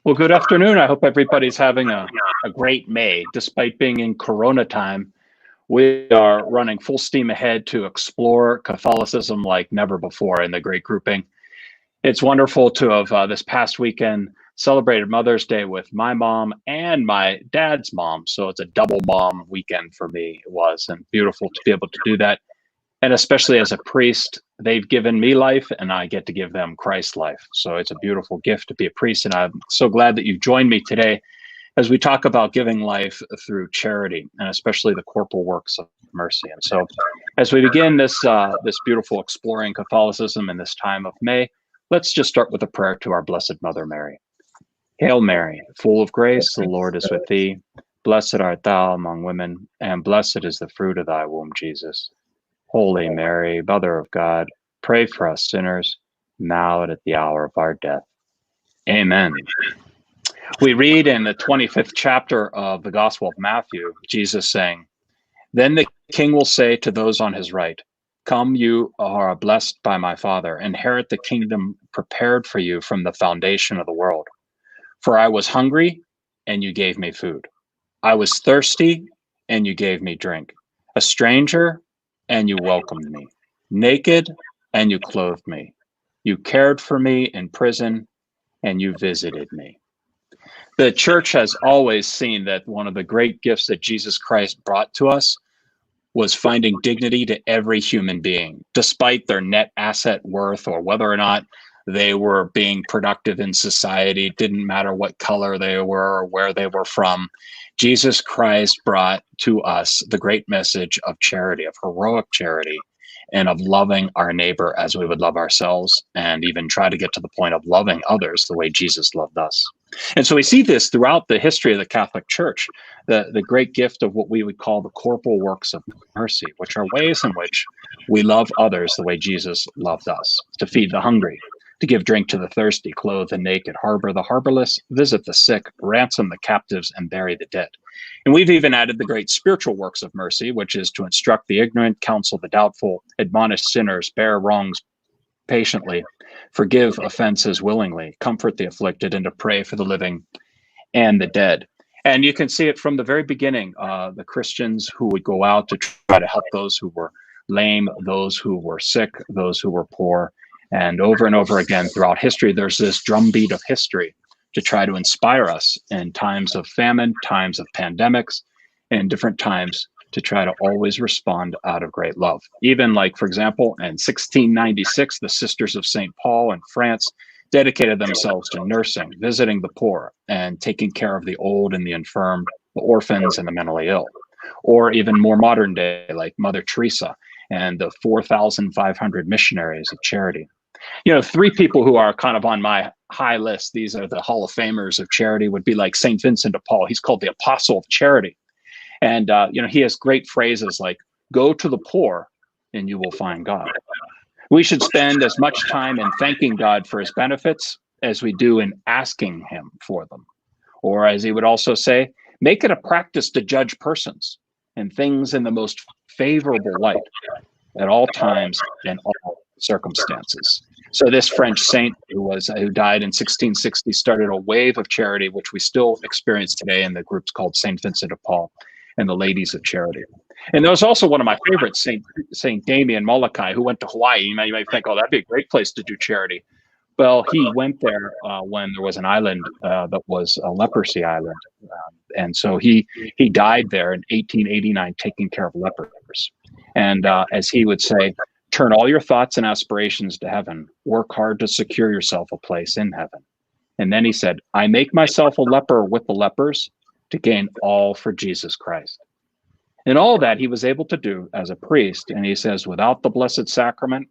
Well, good afternoon. I hope everybody's having a great May. Despite being in Corona time, we are running full steam ahead to explore Catholicism like never before in the Great Grouping. It's wonderful to have this past weekend celebrated Mother's Day with my mom and my dad's mom. So it's a double mom weekend for me. It was, and beautiful to be able to do that. And especially as a priest, they've given me life and I get to give them Christ's life. So it's a beautiful gift to be a priest. And I'm so glad that you've joined me today as we talk about giving life through charity and especially the corporal works of mercy. And so as we begin this beautiful exploring Catholicism in this time of May, let's just start with a prayer to our Blessed Mother Mary. Hail Mary, full of grace, the Lord is with thee. Blessed art thou among women, and blessed is the fruit of thy womb, Jesus. Holy Mary, Mother of God, pray for us sinners, now and at the hour of our death. Amen. We read in the 25th chapter of the Gospel of Matthew, Jesus saying, "Then the king will say to those on his right, 'Come, you are blessed by my Father, inherit the kingdom prepared for you from the foundation of the world. For I was hungry, and you gave me food. I was thirsty, and you gave me drink. A stranger, and you welcomed me. Naked, and you clothed me. You cared for me in prison, and you visited me.'" The church has always seen that one of the great gifts that Jesus Christ brought to us was finding dignity to every human being, despite their net asset worth or whether or not they were being productive in society. It didn't matter what color they were or where they were from. Jesus Christ brought to us the great message of charity, of heroic charity, and of loving our neighbor as we would love ourselves, and even try to get to the point of loving others the way Jesus loved us. And so we see this throughout the history of the Catholic Church, the great gift of what we would call the corporal works of mercy, which are ways in which we love others the way Jesus loved us: to feed the hungry, to give drink to the thirsty, clothe the naked, harbor the harborless, visit the sick, ransom the captives, and bury the dead. And we've even added the great spiritual works of mercy, which is to instruct the ignorant, counsel the doubtful, admonish sinners, bear wrongs patiently, forgive offenses willingly, comfort the afflicted, and to pray for the living and the dead. And you can see it from the very beginning, the Christians who would go out to try to help those who were lame, those who were sick, those who were poor. And over again throughout history, there's this drumbeat of history to try to inspire us in times of famine, times of pandemics, and different times to try to always respond out of great love. Even like, for example, in 1696, the Sisters of St. Paul in France dedicated themselves to nursing, visiting the poor, and taking care of the old and the infirm, the orphans and the mentally ill. Or even more modern day, like Mother Teresa and the 4,500 missionaries of charity. You know, three people who are kind of on my high list, these are the Hall of Famers of charity, would be like St. Vincent de Paul. He's called the Apostle of Charity. And, he has great phrases like, "Go to the poor and you will find God." We should spend as much time in thanking God for his benefits as we do in asking him for them. Or as he would also say, make it a practice to judge persons and things in the most favorable light at all times and all circumstances. So this French saint who died in 1660 started a wave of charity, which we still experience today in the groups called St. Vincent de Paul and the Ladies of Charity. And there was also one of my favorites, Saint Damien Molokai, who went to Hawaii. You may think, oh, that'd be a great place to do charity. Well, he went there when there was an island that was a leprosy island. And so he died there in 1889 taking care of lepers. And as he would say, turn all your thoughts and aspirations to heaven. Work hard to secure yourself a place in heaven. And then he said, I make myself a leper with the lepers to gain all for Jesus Christ. And all that he was able to do as a priest. And he says, without the Blessed Sacrament,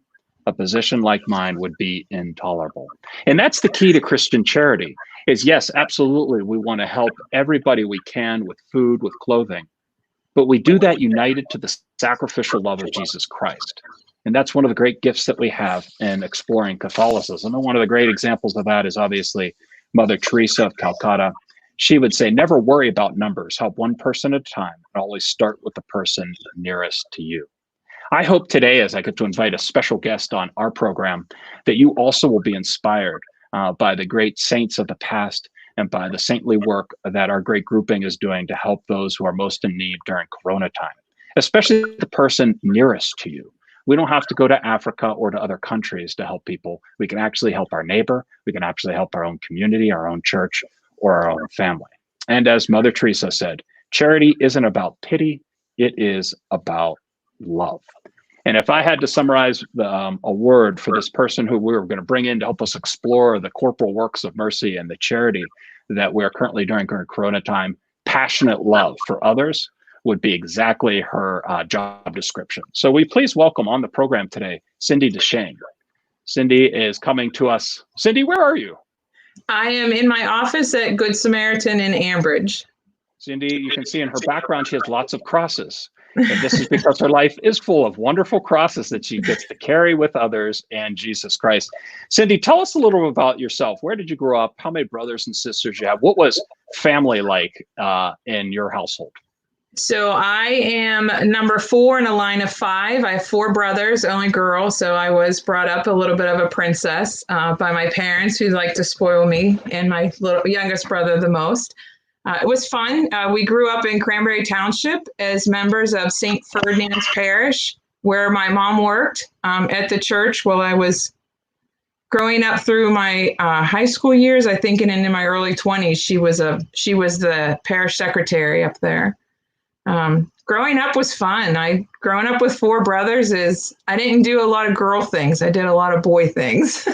a position like mine would be intolerable. And that's the key to Christian charity is, yes, absolutely, we want to help everybody we can with food, with clothing, but we do that united to the sacrificial love of Jesus Christ. And that's one of the great gifts that we have in exploring Catholicism. And one of the great examples of that is obviously Mother Teresa of Calcutta. She would say, never worry about numbers. Help one person at a time, and always start with the person nearest to you. I hope today, as I get to invite a special guest on our program, that you also will be inspired by the great saints of the past and by the saintly work that our great grouping is doing to help those who are most in need during Corona time, especially the person nearest to you. We don't have to go to Africa or to other countries to help people. We can actually help our neighbor. We can actually help our own community, our own church, or our own family. And as Mother Teresa said, charity isn't about pity, it is about love. And if I had to summarize a word for this person who we were going to bring in to help us explore the corporal works of mercy and the charity that we're currently doing during Corona time, passionate love for others would be exactly her job description. So we please welcome on the program today, Cindy Deschaine. Cindy is coming to us. Cindy, where are you? I am in my office at Good Samaritan in Ambridge. Cindy, you can see in her background, she has lots of crosses. And this is because her life is full of wonderful crosses that she gets to carry with others and Jesus Christ. Cindy, tell us a little bit about yourself. Where did you grow up? How many brothers and sisters you have? What was family like in your household? So I am number 4 in a line of 5. I have 4 brothers, only girl. So I was brought up a little bit of a princess by my parents, who like to spoil me and my youngest brother the most. It was fun. We grew up in Cranberry Township as members of St. Ferdinand's Parish, where my mom worked at the church while I was growing up through my high school years. I think, and into my early 20s, she was the parish secretary up there. Growing up was fun. Growing up with 4 brothers I didn't do a lot of girl things. I did a lot of boy things.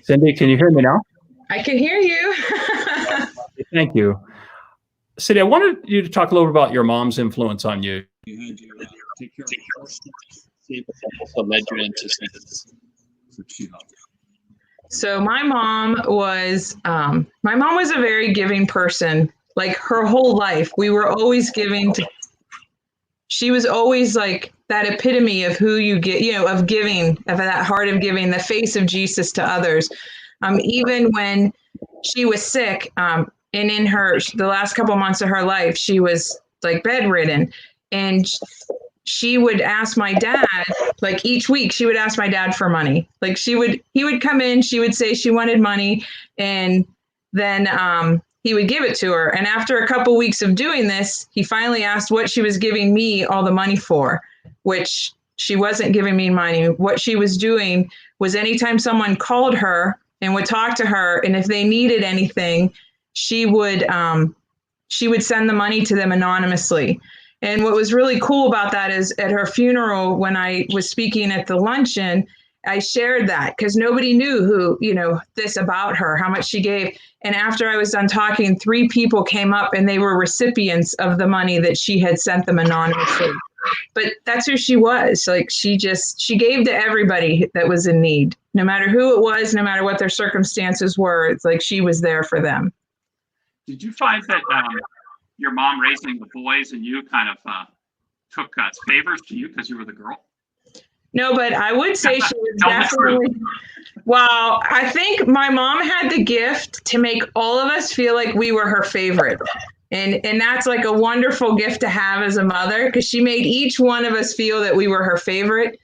Cindy, can you hear me now? I can hear you. Thank you. Cindy, I wanted you to talk a little bit about your mom's influence on you. You had to take care of her, also led you into So my mom was a very giving person. Like her whole life, we were always giving. She was always like that epitome of who you get, of giving, of that heart of giving, the face of Jesus to others. Even when she was sick, and in the last couple of months of her life, she was like bedridden, and she would ask my dad, like each week, she would ask my dad for money. Like he would come in, she would say she wanted money, and then he would give it to her. And after a couple weeks of doing this, he finally asked what she was giving me all the money for, which she wasn't giving me money. What she was doing was anytime someone called her and would talk to her, and if they needed anything, she would send the money to them anonymously. And what was really cool about that is at her funeral, when I was speaking at the luncheon, I shared that because nobody knew this about her, how much she gave. And after I was done talking, 3 people came up and they were recipients of the money that she had sent them anonymously. But that's who she was. Like she gave to everybody that was in need, no matter who it was, no matter what their circumstances were. It's like she was there for them. Did you find that your mom raising the boys and you kind of took favors to you because you were the girl? No, but I would say she was definitely. Well, I think my mom had the gift to make all of us feel like we were her favorite. And that's like a wonderful gift to have as a mother, because she made each one of us feel that we were her favorite.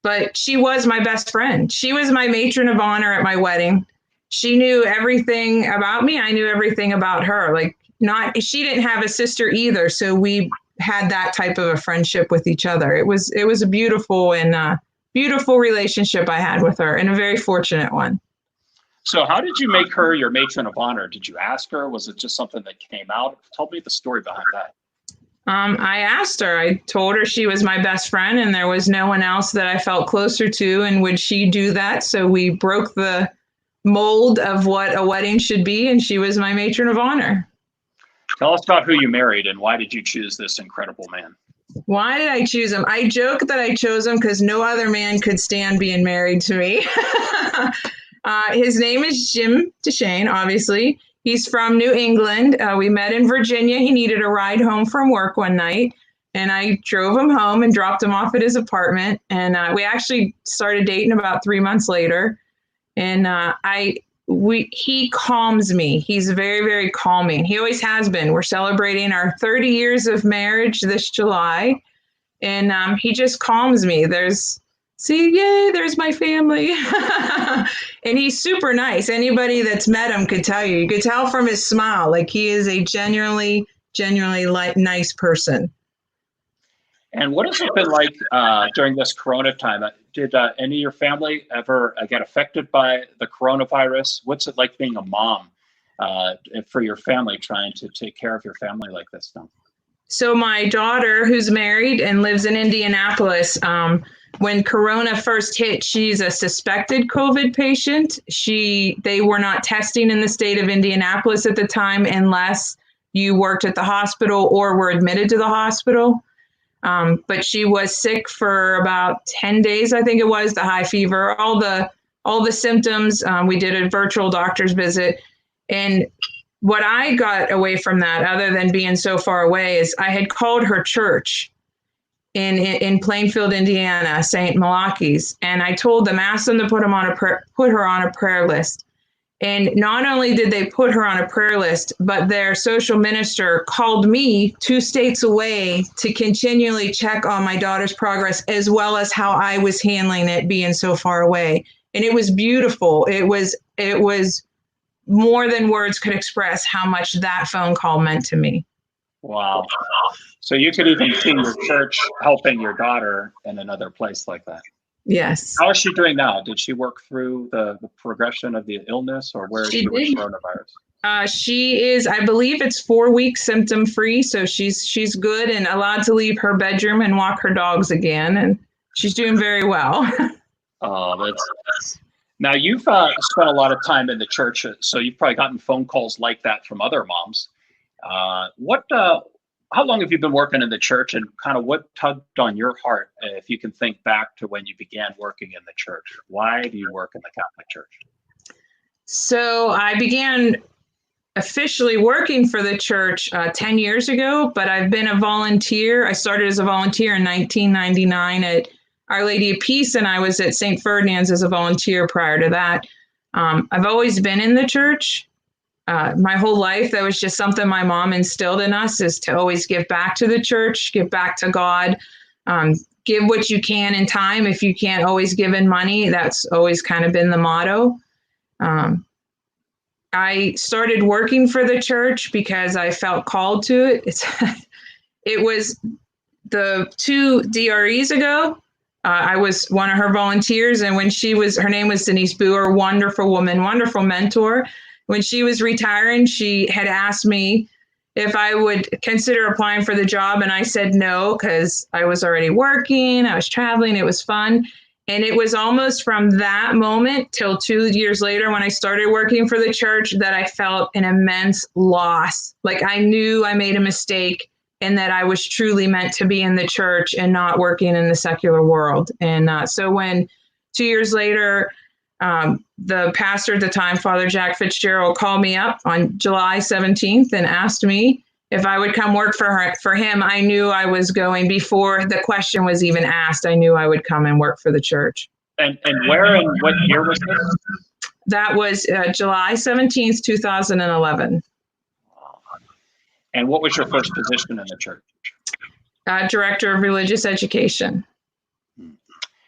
But she was my best friend. She was my matron of honor at my wedding. She knew everything about me. I knew everything about her. She didn't have a sister either. So we had that type of a friendship with each other. It was a beautiful relationship I had with her, and a very fortunate one. So how did you make her your matron of honor? Did you ask her? Was it just something that came out? Tell me the story behind that. I asked her. I told her she was my best friend and there was no one else that I felt closer to, and would she do that? So we broke the mold of what a wedding should be, and she was my matron of honor. Tell us about who you married and why did you choose this incredible man? Why did I choose him? I joke that I chose him because no other man could stand being married to me. His name is Cindy Deschaine, obviously. He's from New England. We met in Virginia. He needed a ride home from work one night, and I drove him home and dropped him off at his apartment. And we actually started dating about 3 months later. And he calms me. He's very, very calming. He always has been. We're celebrating our 30 years of marriage this July, and he just calms me. Yay, there's my family. And he's super nice. Anybody that's met him could tell you. You could tell from his smile, like he is a genuinely nice person. And what has it been like during this Corona time? Did any of your family ever get affected by the coronavirus? What's it like being a mom for your family, trying to take care of your family like this now? So my daughter, who's married and lives in Indianapolis, when Corona first hit, she's a suspected COVID patient. They were not testing in the state of Indianapolis at the time unless you worked at the hospital or were admitted to the hospital. But she was sick for about 10 days, I think it was, the high fever, all the symptoms. We did a virtual doctor's visit. And what I got away from that, other than being so far away, is I had called her church in Plainfield, Indiana, St. Malachi's. And I told them, asked them to put her on a prayer list. And not only did they put her on a prayer list, but their social minister called me 2 states away to continually check on my daughter's progress, as well as how I was handling it being so far away. And it was beautiful. It was more than words could express how much that phone call meant to me. Wow. So you could even see your church helping your daughter in another place like that. Yes. How is she doing now? Did she work through the progression of the illness, or where is she with coronavirus? She is, I believe it's 4 weeks symptom free. So she's good and allowed to leave her bedroom and walk her dogs again. And she's doing very well. Oh, that's now you've spent a lot of time in the church, so you've probably gotten phone calls like that from other moms. How long have you been working in the church, and kind of what tugged on your heart, if you can think back to when you began working in the church? Why do you work in the Catholic Church? So I began officially working for the church 10 years ago, but I've been a volunteer. I started as a volunteer in 1999 at Our Lady of Peace, and I was at St. Ferdinand's as a volunteer prior to that. I've always been in the church. My whole life, that was just something my mom instilled in us, is to always give back to the church, give back to God, give what you can in time. If you can't always give in money, that's always kind of been the motto. I started working for the church because I felt called to it. It was the 2 DREs ago. I was one of her volunteers, and when her name was Denise Beaver, wonderful woman, wonderful mentor. When she was retiring, she had asked me if I would consider applying for the job, and I said no, because I was already working, I was traveling, it was fun. And it was almost from that moment till 2 years later, when I started working for the church, that I felt an immense loss. Like I knew I made a mistake, and that I was truly meant to be in the church and not working in the secular world. And so when 2 years later, the pastor at the time, Father Jack Fitzgerald, called me up on July 17th and asked me if I would come work for him. I knew I was going, before the question was even asked, I knew I would come and work for the church. And where and what year was this? That was July 17th, 2011. And what was your first position in the church? Director of Religious Education.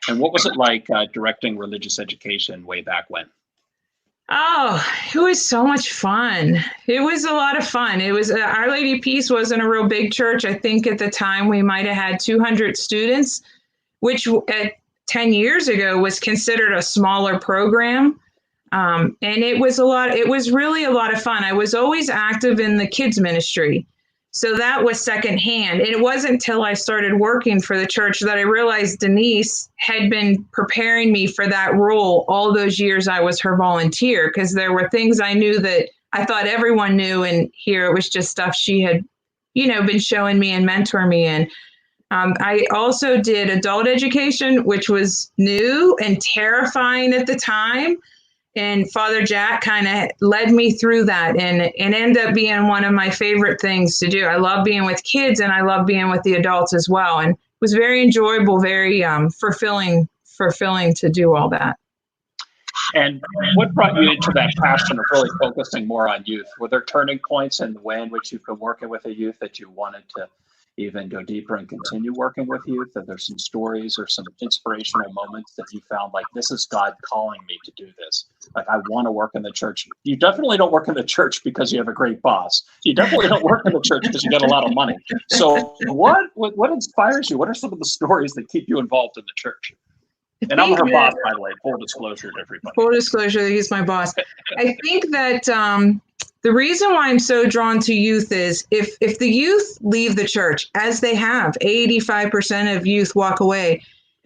And what was it like directing religious education way back when? Oh, it was so much fun. It was a lot of fun. It was Our Lady of Peace wasn't a real big church. I think at the time we might have had 200 students, which at 10 years ago was considered a smaller program. And it was really a lot of fun. I was always active in the kids ministry. So that was secondhand. It wasn't until I started working for the church that I realized Denise had been preparing me for that role all those years I was her volunteer, because there were things I knew that I thought everyone knew, and here it was just stuff she had, been showing me and mentoring me in. I also did adult education, which was new and terrifying at the time. And Father Jack kind of led me through that, and ended up being one of my favorite things to do. I love being with kids, and I love being with the adults as well. And it was very enjoyable, very fulfilling to do all that. And what brought you into that passion of really focusing more on youth? Were there turning points in the way in which you've been working with a youth that you wanted to even go deeper and continue working with youth? That there's some stories or some inspirational moments that you found like, this is God calling me to do this. Like, I want to work in the church. You definitely don't work in the church because you have a great boss. You definitely don't work in the church because you get a lot of money. So what inspires you? What are some of the stories that keep you involved in the church? And I'm her boss, by the way, full disclosure to everybody. Full disclosure, he's my boss. I think that the reason why I'm so drawn to youth is if the youth leave the church, as they have, 85% of youth walk away.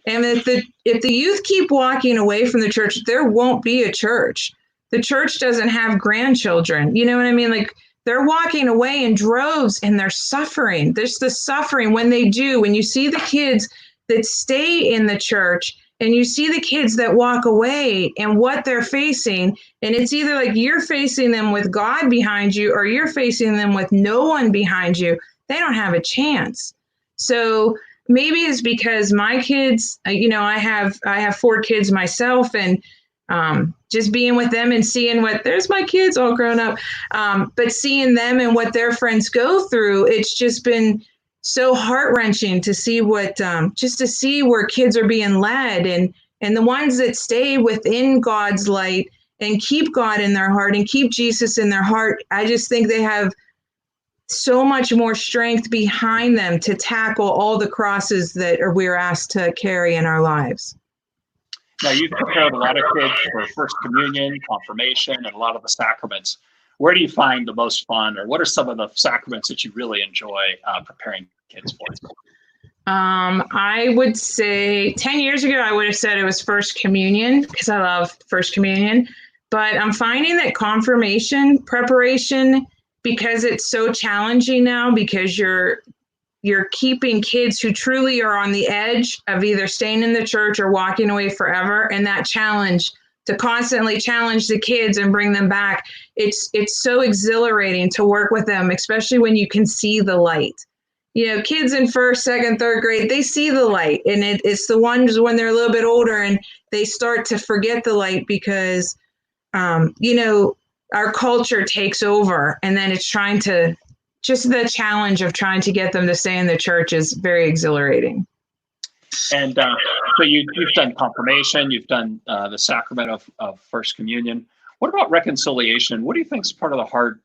And if the youth keep walking away from the church, there won't be a church. The church doesn't have grandchildren. You know what I mean? Like, they're walking away in droves and they're suffering. There's the suffering when they do. When you see the kids that stay in the church, and you see the kids that walk away and what they're facing, and it's either like you're facing them with God behind you or you're facing them with no one behind you. They don't have a chance. So maybe it's because my kids, I have 4 kids myself, and just being with them and seeing there's my kids all grown up, but seeing them and what their friends go through, it's just been so heart-wrenching to see just to see where kids are being led, and the ones that stay within God's light and keep God in their heart and keep Jesus in their heart. I just think they have so much more strength behind them to tackle all the crosses that we're asked to carry in our lives. Now, you've prepared a lot of kids for First Communion, confirmation, and a lot of the sacraments. Where do you find the most fun, or what are some of the sacraments that you really enjoy preparing kids for? I would say 10 years ago, I would have said it was First Communion because I love First Communion. But I'm finding that confirmation preparation, because it's so challenging now, because you're keeping kids who truly are on the edge of either staying in the church or walking away forever. And that challenge to constantly challenge the kids and bring them back. It's so exhilarating to work with them, especially when you can see the light. You know, kids in 1st, 2nd, 3rd grade, they see the light, and it's the ones when they're a little bit older and they start to forget the light because, our culture takes over, and then it's just the challenge of trying to get them to stay in the church is very exhilarating. And so you've done confirmation, you've done the sacrament of First Communion. What about reconciliation? What do you think is part of the hard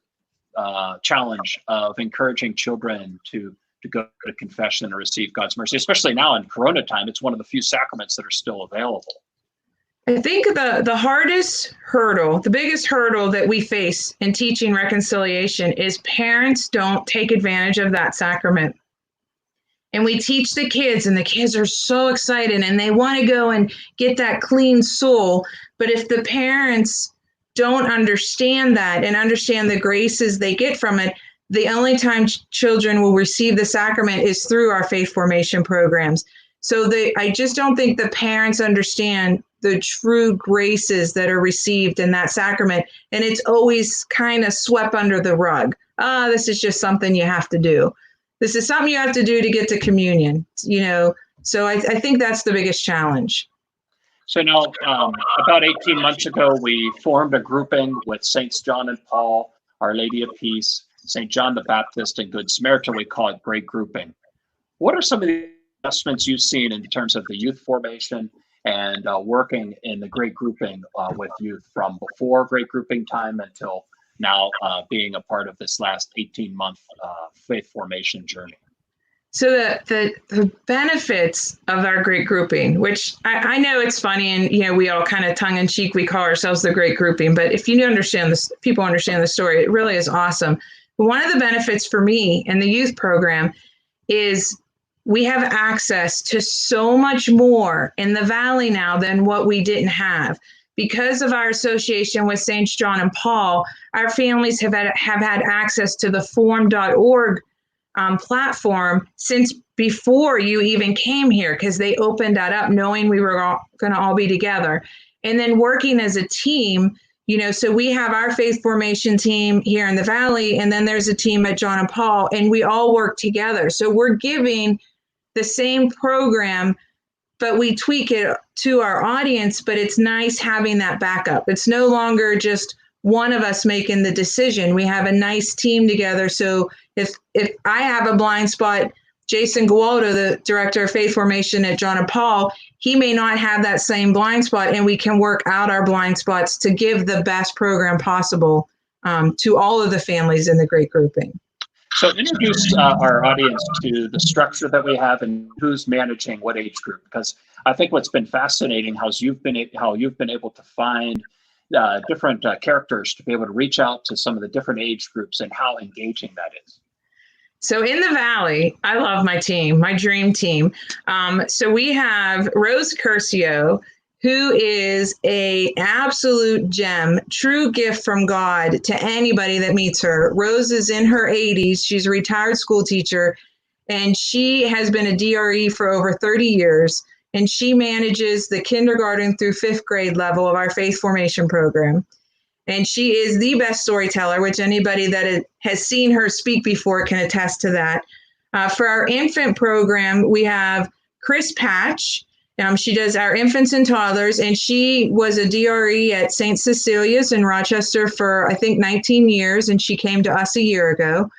challenge of encouraging children to go to confession and receive God's mercy, especially now in Corona time? It's one of the few sacraments that are still available. I think the hardest hurdle, the biggest hurdle that we face in teaching reconciliation is parents don't take advantage of that sacrament. And we teach the kids, and the kids are so excited and they want to go and get that clean soul. But if the parents don't understand that and understand the graces they get from it, the only time children will receive the sacrament is through our faith formation programs. So I just don't think the parents understand the true graces that are received in that sacrament. And it's always kind of swept under the rug. This is just something you have to do. This is something you have to do to get to communion, So I think that's the biggest challenge. So now, about 18 months ago, we formed a grouping with Saints John and Paul, Our Lady of Peace, St. John the Baptist, and Good Samaritan. We call it Great Grouping. What are some of the adjustments you've seen in terms of the youth formation and working in the Great Grouping with youth from before Great Grouping time until now being a part of this last 18-month faith formation journey? So the benefits of our Great Grouping, which I know it's funny, and we all kind of tongue in cheek, we call ourselves the Great Grouping, but if you understand this, people understand the story, it really is awesome. But one of the benefits for me in the youth program is we have access to so much more in the Valley now than what we didn't have. Because of our association with Saints John and Paul, our families have had access to the form.org platform since before you even came here, because they opened that up knowing we were going to all be together. And then working as a team, so we have our faith formation team here in the Valley, and then there's a team at John and Paul, and we all work together. So we're giving the same program but we tweak it to our audience, but it's nice having that backup. It's no longer just one of us making the decision. We have a nice team together. So if I have a blind spot, Jason Gualdo, the director of faith formation at John and Paul, he may not have that same blind spot, and we can work out our blind spots to give the best program possible to all of the families in the Great Grouping. So introduce our audience to the structure that we have and who's managing what age group, because I think what's been fascinating how you've been able to find different characters to be able to reach out to some of the different age groups and how engaging that is. So in the Valley, I love my team, my dream team. So we have Rose Curcio, who is an absolute gem, true gift from God to anybody that meets her. Rose is in her 80s. She's a retired school teacher, and she has been a DRE for over 30 years, and she manages the kindergarten through 5th grade level of our faith formation program. And she is the best storyteller, which anybody that has seen her speak before can attest to that. For our infant program, we have Chris Patch. She does our infants and toddlers, and she was a DRE at St. Cecilia's in Rochester for, I think, 19 years, and she came to us a year ago.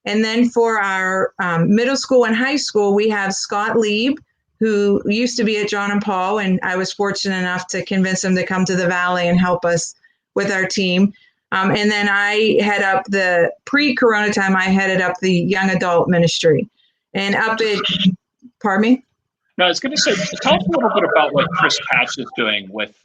And then for our middle school and high school, we have Scott Lieb, who used to be at John and Paul, and I was fortunate enough to convince him to come to the Valley and help us with our team. And then I head up the pre-corona time, I headed up the young adult ministry. And up at, pardon me? No, I was going to say, tell us a little bit about what Chris Patch is doing with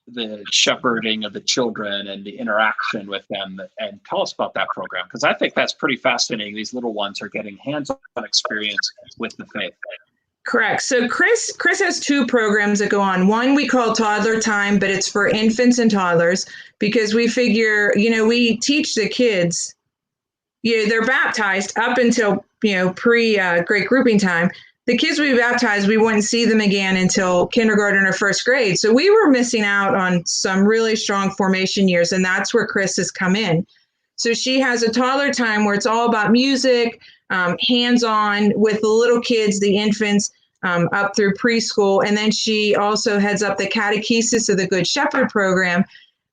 the shepherding of the children and the interaction with them, and tell us about that program, because I think that's pretty fascinating. These little ones are getting hands-on experience with the faith. Correct. So Chris has 2 programs that go on. One we call Toddler Time, but it's for infants and toddlers, because we figure, we teach the kids, they're baptized up until, pre-Great Grouping time. The kids we baptized, we wouldn't see them again until kindergarten or 1st grade. So we were missing out on some really strong formation years, and that's where Chris has come in. So she has a Toddler Time where it's all about music, hands-on with the little kids, the infants, up through preschool. And then she also heads up the Catechesis of the Good Shepherd program,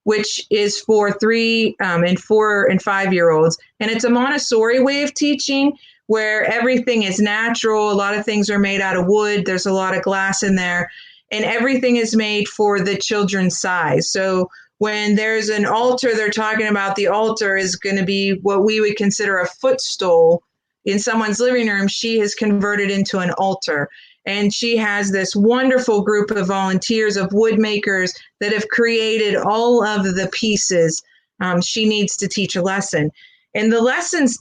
which is for 3 and 4 and 5-year-olds. And it's a Montessori way of teaching where everything is natural. A lot of things are made out of wood. There's a lot of glass in there, and everything is made for the children's size. So when there's an altar, they're talking about the altar is going to be what we would consider a footstool in someone's living room. She has converted into an altar. And she has this wonderful group of volunteers, of wood makers that have created all of the pieces she needs to teach a lesson. And the lessons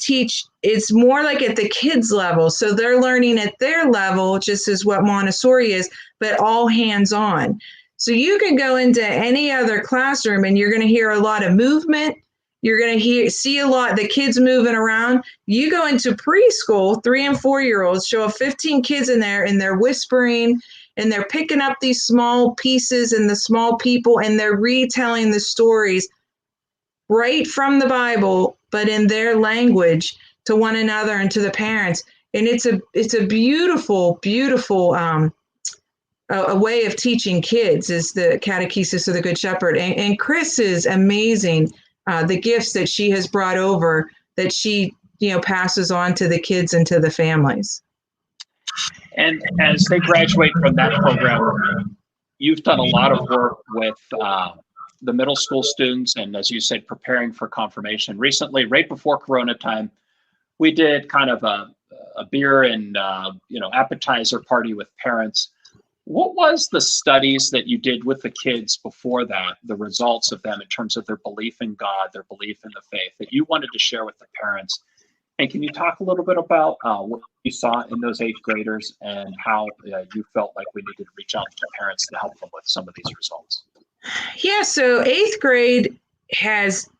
it's more like at the kids level. So they're learning at their level, just as what Montessori is, but all hands-on. So you can go into any other classroom and you're going to hear a lot of movement. You're going to see a lot, the kids moving around. You go into preschool, 3 and 4-year-olds, show 15 kids in there, and they're whispering, and they're picking up these small pieces and the small people, and they're retelling the stories right from the Bible, but in their language to one another and to the parents. And it's a beautiful, beautiful a way of teaching kids is the Catechesis of the Good Shepherd. And Chris is amazing. The gifts that she has brought over that she, passes on to the kids and to the families. And as they graduate from that program, you've done a lot of work with the middle school students, and as you said, preparing for confirmation. Recently, right before Corona time, we did kind of a beer and appetizer party with parents. What was the studies that you did with the kids before that, the results of them in terms of their belief in God, their belief in the faith, that you wanted to share with the parents? And can you talk a little bit about what you saw in those 8th graders and how you felt like we needed to reach out to the parents to help them with some of these results? Yeah, so 8th grade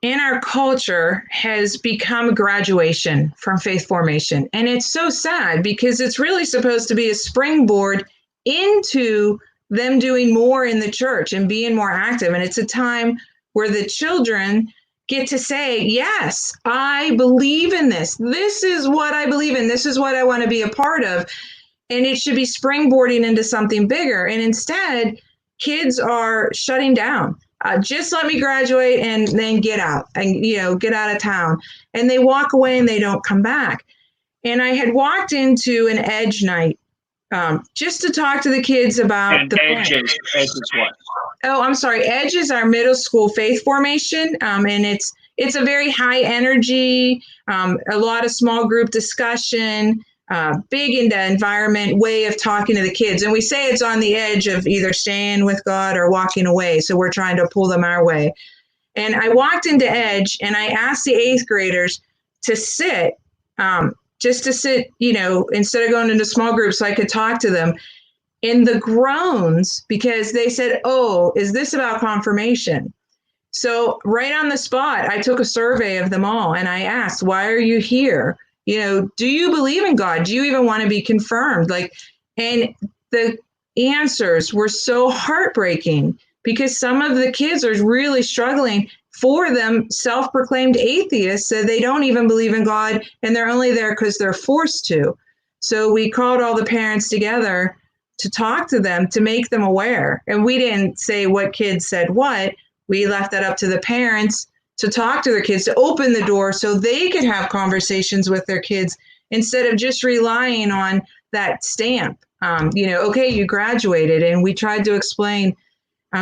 in our culture, has become graduation from faith formation. And it's so sad because it's really supposed to be a springboard into them doing more in the church and being more active. And it's a time where the children get to say, yes, I believe in this. This is what I believe in. This is what I want to be a part of. and it should be springboarding into something bigger. And instead, kids are shutting down. Just let me graduate and then get out and, get out of town. And they walk away and they don't come back. And I had walked into an Edge night just to talk to the kids about and Edge is what? Oh, I'm sorry. Edge is our middle school faith formation, and it's a very high energy, a lot of small group discussion, big into environment way of talking to the kids. And we say it's on the edge of either staying with God or walking away. So we're trying to pull them our way. And I walked into Edge and I asked the 8th graders to sit, just to sit, instead of going into small groups so I could talk to them. In the groans, because they said, "Oh, is this about confirmation?" So right on the spot, I took a survey of them all and I asked, "Why are you here? Do you believe in God? Do you even want to be confirmed?" And the answers were so heartbreaking because some of the kids are really struggling. For them, self-proclaimed atheists said they don't even believe in God and they're only there because they're forced to. So we called all the parents together to talk to them, to make them aware. And we didn't say what kids said what. We left that up to the parents to talk to their kids, to open the door so they could have conversations with their kids instead of just relying on that stamp. Okay, you graduated. And we tried to explain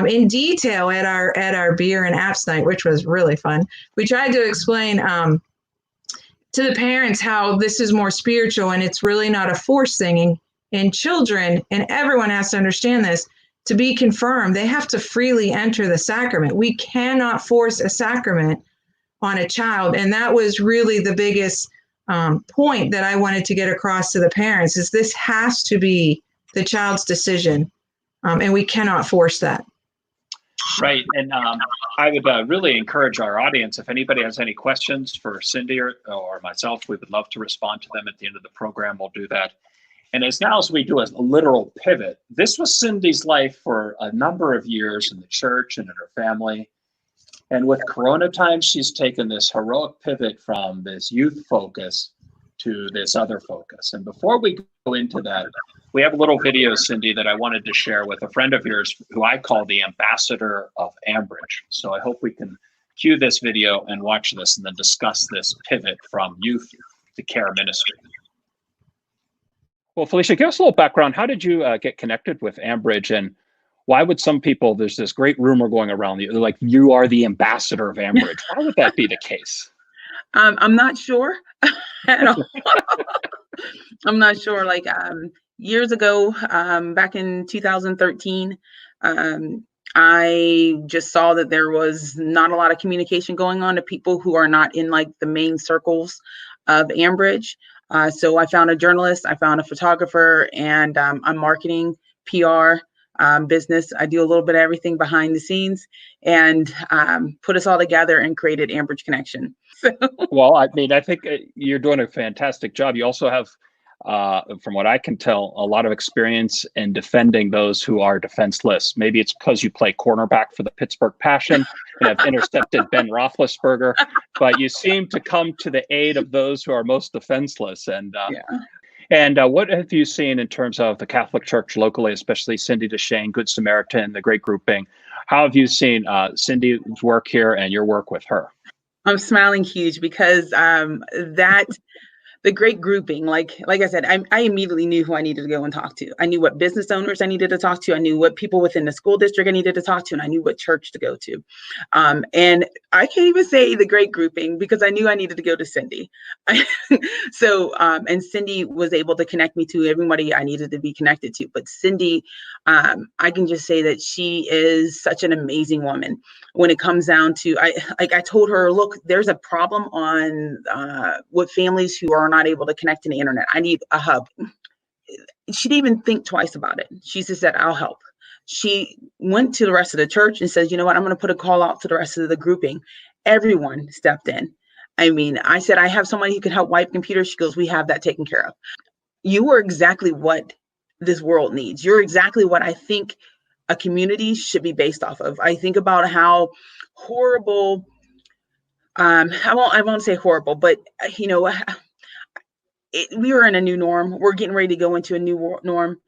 in detail at our beer and apps night, which was really fun. We tried to explain to the parents how this is more spiritual and it's really not a force thing. And children, and everyone has to understand this, to be confirmed, they have to freely enter the sacrament. We cannot force a sacrament on a child. And that was really the biggest point that I wanted to get across to the parents, is this has to be the child's decision. And we cannot force that. Right. And I would really encourage our audience, if anybody has any questions for Cindy or myself, we would love to respond to them at the end of the program. We'll do that. And as we do a literal pivot, this was Cindy's life for a number of years in the church and in her family. And with Corona times, she's taken this heroic pivot from this youth focus to this other focus. And before we go into that, we have a little video, Cindy, that I wanted to share with a friend of yours who I call the Ambassador of Ambridge. So I hope we can cue this video and watch this and then discuss this pivot from youth to care ministry. Well, Felicia, give us a little background. How did you get connected with Ambridge, and why would some people, there's this great rumor going around, they're like, you are the ambassador of Ambridge. Why would that be the case? I'm not sure at all. I'm not sure. Years ago, back in 2013, I just saw that there was not a lot of communication going on to people who are not in the main circles of Ambridge. So I found a journalist, I found a photographer, and I'm marketing, PR, business. I do a little bit of everything behind the scenes, and put us all together and created Ambridge Connection. So. Well, I think you're doing a fantastic job. You also have, from what I can tell, a lot of experience in defending those who are defenseless. Maybe it's because you play cornerback for the Pittsburgh Passion and have intercepted Ben Roethlisberger, but you seem to come to the aid of those who are most defenseless. And what have you seen in terms of the Catholic Church locally, especially Cindy Deschaine, Good Samaritan, the Great Grouping? How have you seen Cindy's work here and your work with her? I'm smiling huge because the Great Grouping, like I said, I immediately knew who I needed to go and talk to. I knew what business owners I needed to talk to. I knew what people within the school district I needed to talk to, and I knew what church to go to. And I can't even say the Great Grouping because I knew I needed to go to Cindy. So, and Cindy was able to connect me to everybody I needed to be connected to. But Cindy, I can just say that she is such an amazing woman. When it comes down to, I told her, look, there's a problem on with families who are not able to connect to the internet. I need a hub. She didn't even think twice about it. She just said, I'll help. She went to the rest of the church and said, you know what, I'm going to put a call out to the rest of the grouping. Everyone stepped in. I said, I have somebody who can help wipe computers. She goes, we have that taken care of. You are exactly what this world needs. You're exactly what I think a community should be based off of. I think about how horrible, I won't say horrible, but we are in a new norm. We're getting ready to go into a new norm.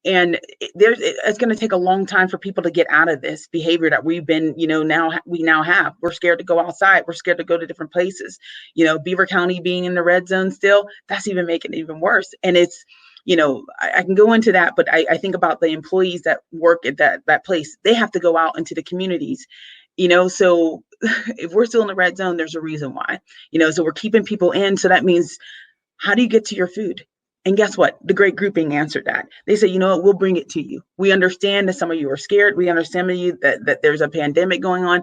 And it's going to take a long time for people to get out of this behavior that we've been, we now have. We're scared to go outside. We're scared to go to different places. Beaver County being in the red zone still, that's even making it even worse. And it's, I can go into that, but I think about the employees that work at that place. They have to go out into the communities, so if we're still in the red zone, there's a reason why, so we're keeping people in. So that means, how do you get to your food? And guess what? The Great Grouping answered that. They said, we'll bring it to you. We understand that some of you are scared. We understand that there's a pandemic going on.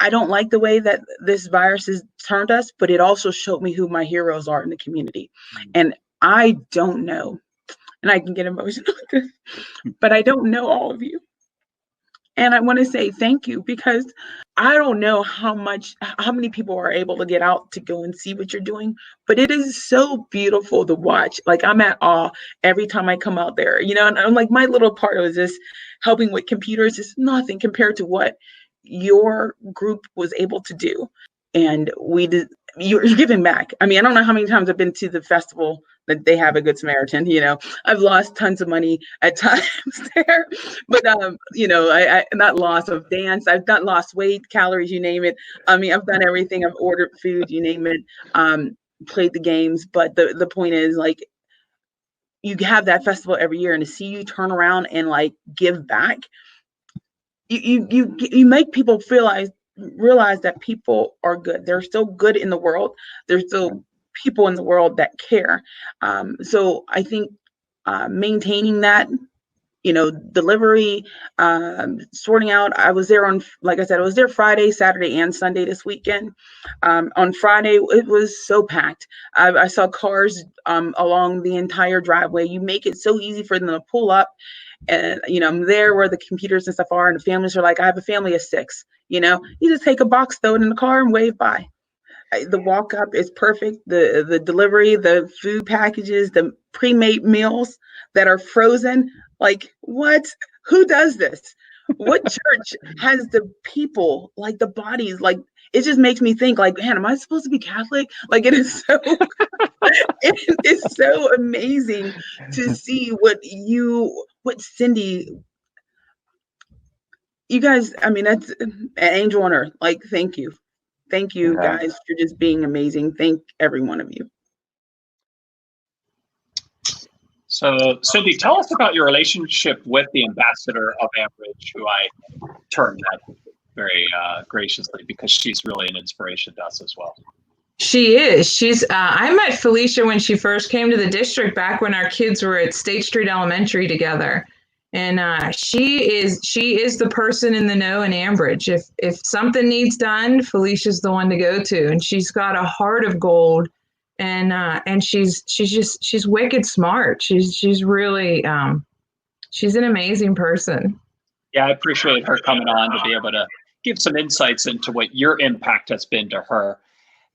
I don't like the way that this virus has turned us, but it also showed me who my heroes are in the community. And I don't know, and I can get emotional, but I don't know all of you. And I want to say thank you, because I don't know how many people are able to get out to go and see what you're doing, but it is so beautiful to watch. Like, I'm at awe every time I come out there, and I'm like, my little part of this helping with computers is nothing compared to what your group was able to do. And you're giving back. I mean, I don't know how many times I've been to the festival that they have a Good Samaritan. I've lost tons of money at times there, but I not loss of dance. I've not lost weight, calories, you name it. I mean, I've done everything. I've ordered food, you name it. Played the games, but the point is, like, you have that festival every year, and to see you turn around and like give back, you make people realize that people are good. There's still good in the world. There's still people in the world that care. So I think maintaining that, delivery, sorting out. I was there like I said, I was there Friday, Saturday, and Sunday this weekend. On Friday, it was so packed. I saw cars along the entire driveway. You make it so easy for them to pull up. And, I'm there where the computers and stuff are, and the families are like, I have a family of 6, you just take a box, throw it in the car, and wave by. The walk up is perfect. The delivery, the food packages, the pre-made meals that are frozen. Like, what? Who does this? What church has the people, like the bodies? Like, it just makes me think, like, man, am I supposed to be Catholic? Like, it is so, it is so amazing to see what Cindy, you guys, I mean, that's an angel on earth. Like, thank you. Thank you guys for just being amazing. Thank every one of you. So, Cindy, tell us about your relationship with the Ambassador of Ambridge, who I termed that very graciously, because she's really an inspiration to us as well. She is. I met Felicia when she first came to the district back when our kids were at State Street Elementary together. And she is the person in the know in Ambridge. If something needs done, Felicia's the one to go to, and she's got a heart of gold, and she's wicked smart. She's really she's an amazing person. Yeah, I appreciate her coming on to be able to give some insights into what your impact has been to her.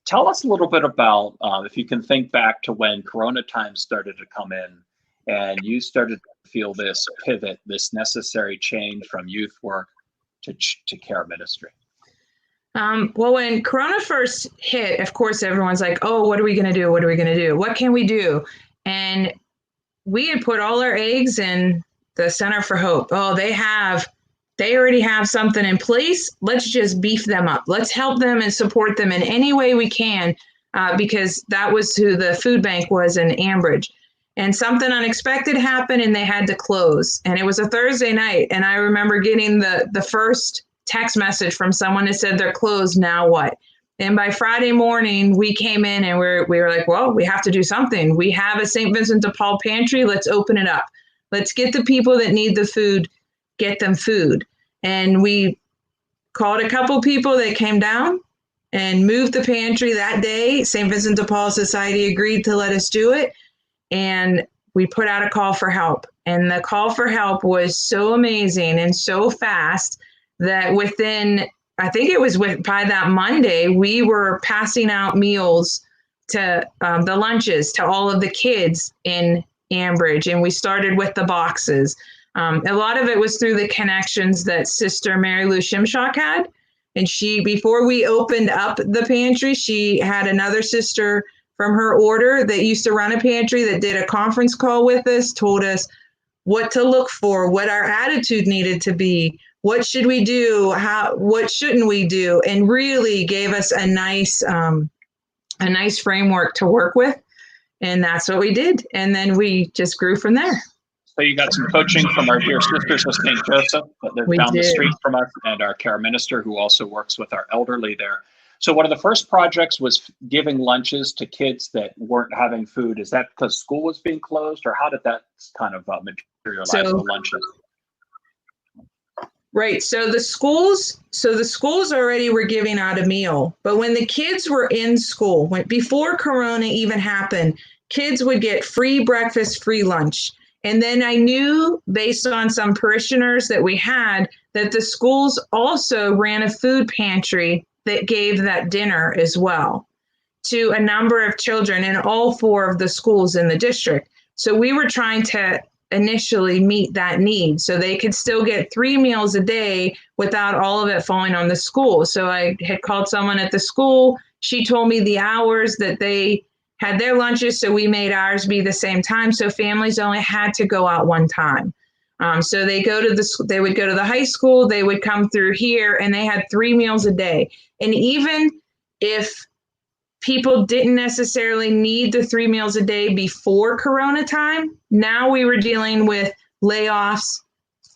Tell us a little bit about, if you can think back to when Corona times started to come in, and you started to feel this pivot, this necessary change from youth work to care ministry. Well, when Corona first hit, of course, everyone's like, oh, what are we going to do? What are we going to do? What can we do? And we had put all our eggs in the Center for Hope. Oh, they already have something in place. Let's just beef them up. Let's help them and support them in any way we can, because that was who the food bank was in Ambridge. And something unexpected happened, and they had to close. And it was a Thursday night. And I remember getting the first text message from someone that said they're closed, now what? And by Friday morning, we came in and we were like, well, we have to do something. We have a St. Vincent de Paul pantry. Let's open it up. Let's get the people that need the food, get them food. And we called a couple people that came down and moved the pantry that day. St. Vincent de Paul Society agreed to let us do it. And we put out a call for help. And the call for help was so amazing and so fast that within, I think it was by that Monday, we were passing out meals to the lunches to all of the kids in Ambridge. And we started with the boxes. A lot of it was through the connections that Sister Mary Lou Shimshock had. And before we opened up the pantry, she had another sister from her order that used to run a pantry, that did a conference call with us, told us what to look for, what our attitude needed to be, what should we do, what shouldn't we do, and really gave us a nice framework to work with. And that's what we did. And then we just grew from there. So you got some coaching from our dear sisters of St. Joseph that live down the street from us, and our care minister who also works with our elderly there. So one of the first projects was giving lunches to kids that weren't having food. Is that because school was being closed, or how did that kind of materialize, the lunches? Right. So the schools already were giving out a meal, but when the kids were in school, before Corona even happened, kids would get free breakfast, free lunch. And then I knew, based on some parishioners that we had, that the schools also ran a food pantry that gave that dinner as well to a number of children in all 4 of the schools in the district. So we were trying to initially meet that need so they could still get 3 meals a day without all of it falling on the school. So I had called someone at the school. She told me the hours that they had their lunches, so we made ours be the same time. So families only had to go out one time. So they would go to the high school, they would come through here, and they had 3 meals a day. And even if people didn't necessarily need the 3 meals a day before Corona time, now we were dealing with layoffs.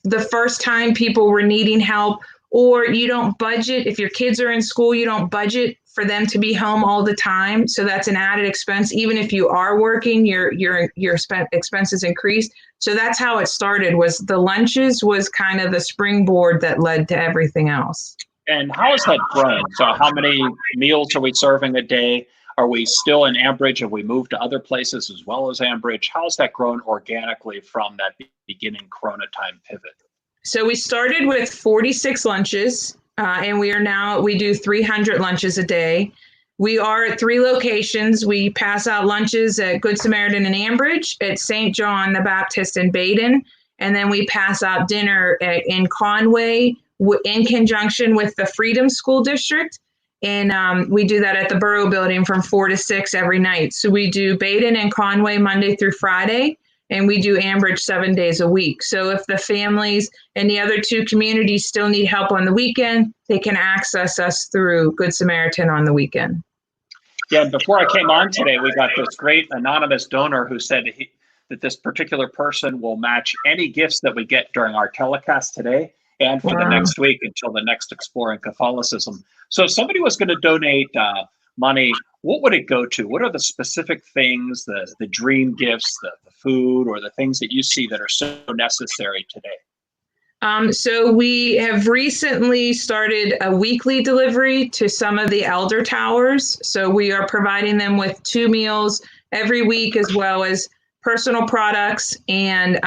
The first time people were needing help, or you don't budget. If your kids are in school, you don't budget for them to be home all the time. So that's an added expense. Even if you are working, your expenses increase. So that's how it started, was the lunches was kind of the springboard that led to everything else. And how has that grown? So how many meals are we serving a day? Are we still in Ambridge? Have we moved to other places as well as Ambridge? How has that grown organically from that beginning Corona time pivot? So we started with 46 lunches, and we do 300 lunches a day. We are at 3 locations. We pass out lunches at Good Samaritan in Ambridge, at St. John the Baptist in Baden, and then we pass out dinner in Conway in conjunction with the Freedom School District. And we do that at the Borough Building from 4 to 6 every night. So we do Baden and Conway Monday through Friday, and we do Ambridge 7 days a week. So if the families in the other 2 communities still need help on the weekend, they can access us through Good Samaritan on the weekend. Yeah, and before I came on today, we got this great anonymous donor who said that this particular person will match any gifts that we get during our telecast today and for the next week until the next Exploring Catholicism. So if somebody was going to donate money, what would it go to? What are the specific things, the dream gifts, the food, or the things that you see that are so necessary today? So we have recently started a weekly delivery to some of the elder towers. So we are providing them with 2 meals every week, as well as personal products and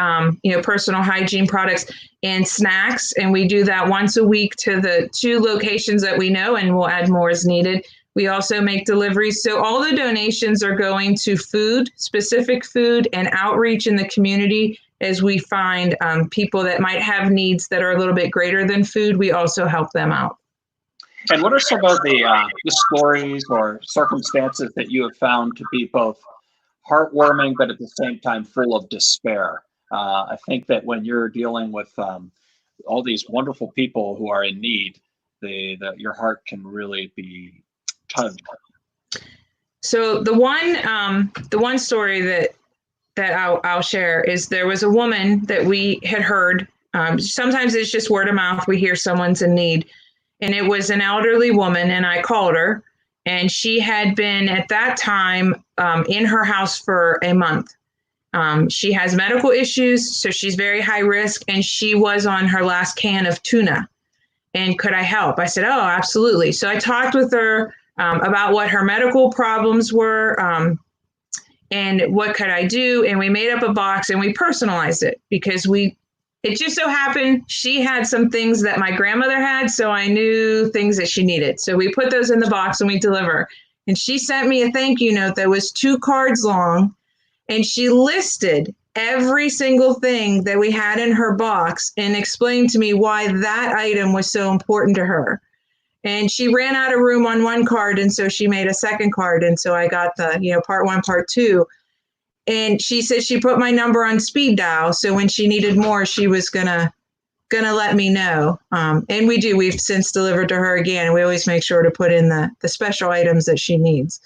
personal hygiene products and snacks. And we do that once a week to the 2 locations that we know, and we'll add more as needed. We also make deliveries. So all the donations are going to food, specific food, and outreach in the community. As we find people that might have needs that are a little bit greater than food, we also help them out. And what are some of the stories or circumstances that you have found to be both heartwarming, but at the same time full of despair? I think that when you're dealing with all these wonderful people who are in need, your heart can really be touched. So the one story that I'll share is there was a woman that we had heard. Sometimes it's just word of mouth. We hear someone's in need, and it was an elderly woman, and I called her, and she had been at that time in her house for a month. She has medical issues, so she's very high risk, and she was on her last can of tuna. And could I help? I said, oh, absolutely. So I talked with her about what her medical problems were, and what could I do? And we made up a box and we personalized it because it just so happened she had some things that my grandmother had, so I knew things that she needed. So we put those in the box and we deliver. And she sent me a thank you note that was 2 cards long, and she listed every single thing that we had in her box and explained to me why that item was so important to her. And she ran out of room on one card, and so she made a second card. And so I got the, part 1, part 2. And she said she put my number on speed dial, so when she needed more, she was gonna let me know. And we do. We've since delivered to her again, and we always make sure to put in the special items that she needs.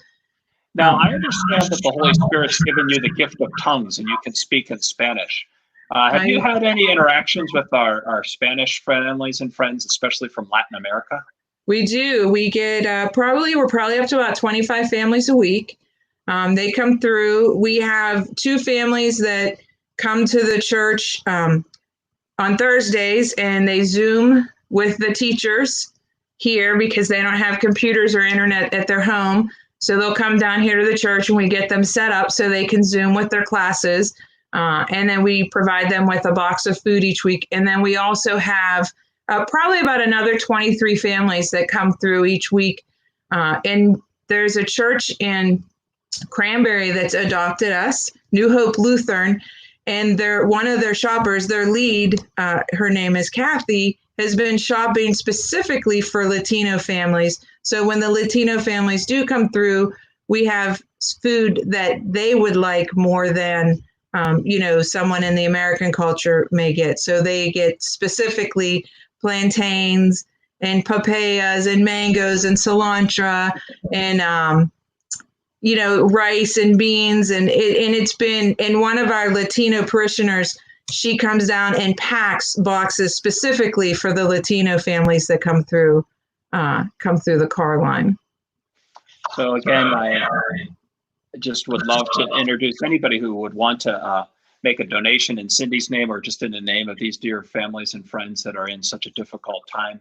Now, I understand that the Holy Spirit's given you the gift of tongues, and you can speak in Spanish. Have you had any interactions with our Spanish families and friends, especially from Latin America? We do. We get we're probably up to about 25 families a week. They come through. We have 2 families that come to the church on Thursdays, and they Zoom with the teachers here because they don't have computers or internet at their home. So they'll come down here to the church, and we get them set up so they can Zoom with their classes. And then we provide them with a box of food each week. And then we also have probably about another 23 families that come through each week. And there's a church in Cranberry that's adopted us, New Hope Lutheran. And one of their shoppers, their lead, her name is Kathy, has been shopping specifically for Latino families. So when the Latino families do come through, we have food that they would like more than, someone in the American culture may get. So they get specifically plantains and papayas and mangoes and cilantro and, rice and beans. And it's been, and one of our Latino parishioners, she comes down and packs boxes specifically for the Latino families that come through the car line. So again, I just would love to introduce anybody who would want to make a donation in Cindy's name or just in the name of these dear families and friends that are in such a difficult time.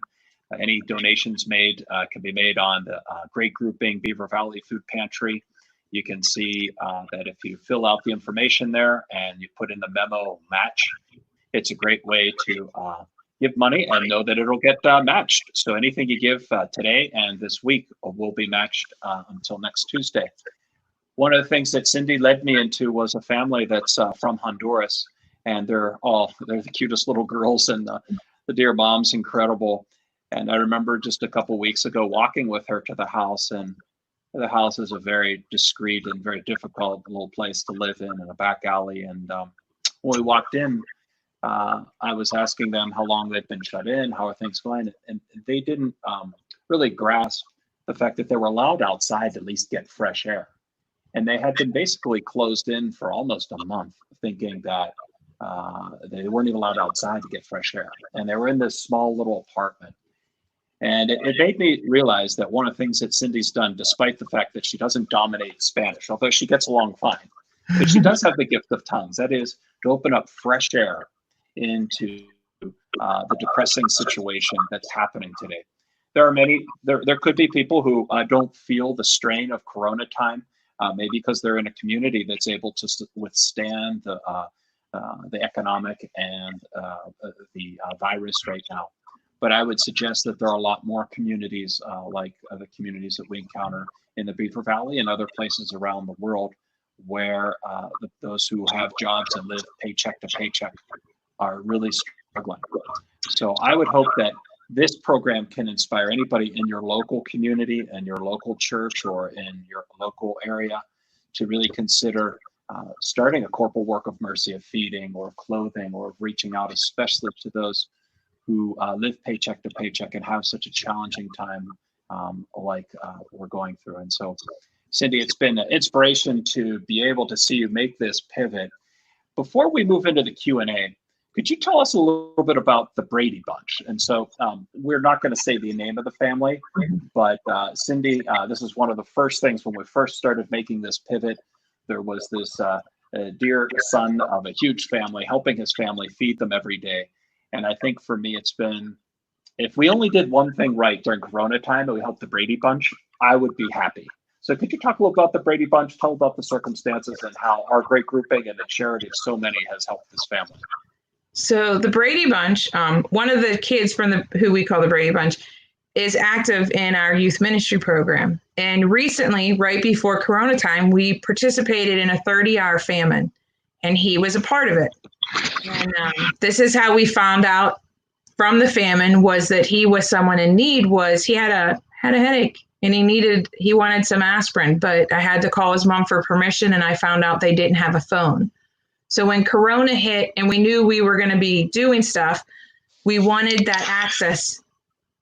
Any donations made can be made on the Great Grouping Beaver Valley Food Pantry. You can see that if you fill out the information there and you put in the memo match, it's a great way to give money and know that it'll get matched. So anything you give today and this week will be matched until next Tuesday. One of the things that Cindy led me into was a family that's from Honduras, and they're the cutest little girls, and the dear mom's incredible. And I remember just a couple weeks ago walking with her to the house, and the house is a very discreet and very difficult little place to live in a back alley. And when we walked in, I was asking them how long they'd been shut in, how are things going, and they didn't really grasp the fact that they were allowed outside to at least get fresh air. And they had been basically closed in for almost a month, thinking that they weren't even allowed outside to get fresh air. And they were in this small little apartment. And it made me realize that one of the things that Cindy's done, despite the fact that she doesn't dominate Spanish, although she gets along fine, but she does have the gift of tongues. That is to open up fresh air into the depressing situation that's happening today. There are many, there could be people who don't feel the strain of Corona time, maybe because they're in a community that's able to withstand the economic and the virus right now. But I would suggest that there are a lot more communities like the communities that we encounter in the Beaver Valley and other places around the world where those who have jobs and live paycheck to paycheck are really struggling. So I would hope that this program can inspire anybody in your local community and your local church or in your local area to really consider starting a corporal work of mercy, of feeding or of clothing or of reaching out, especially to those who live paycheck to paycheck and have such a challenging time like we're going through. And so, Cindy, it's been an inspiration to be able to see you make this pivot. Before we move into the Q&A, could you tell us a little bit about the Brady Bunch? And so we're not going to say the name of the family, but Cindy, this is one of the first things when we first started making this pivot. There was this dear son of a huge family helping his family feed them every day. And I think for me, it's been, if we only did one thing right during Corona time and we helped the Brady Bunch, I would be happy. So could you talk a little about the Brady Bunch, tell about the circumstances and how our Great Grouping and the charity of so many has helped this family? So the Brady Bunch, one of the kids from who we call the Brady Bunch, is active in our youth ministry program. And recently, right before Corona time, we participated in a 30-hour famine, and he was a part of it. And this is how we found out from the famine was that he was someone in need. Was he had a headache and he wanted some aspirin, but I had to call his mom for permission, and I found out they didn't have a phone. So when Corona hit and we knew we were going to be doing stuff, we wanted that access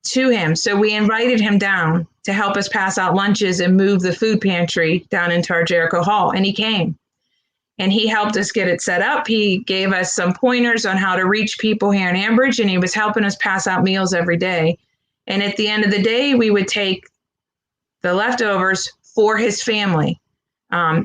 to him. So we invited him down to help us pass out lunches and move the food pantry down into our Jericho Hall. And he came and he helped us get it set up. He gave us some pointers on how to reach people here in Ambridge, and he was helping us pass out meals every day. And at the end of the day, we would take the leftovers for his family.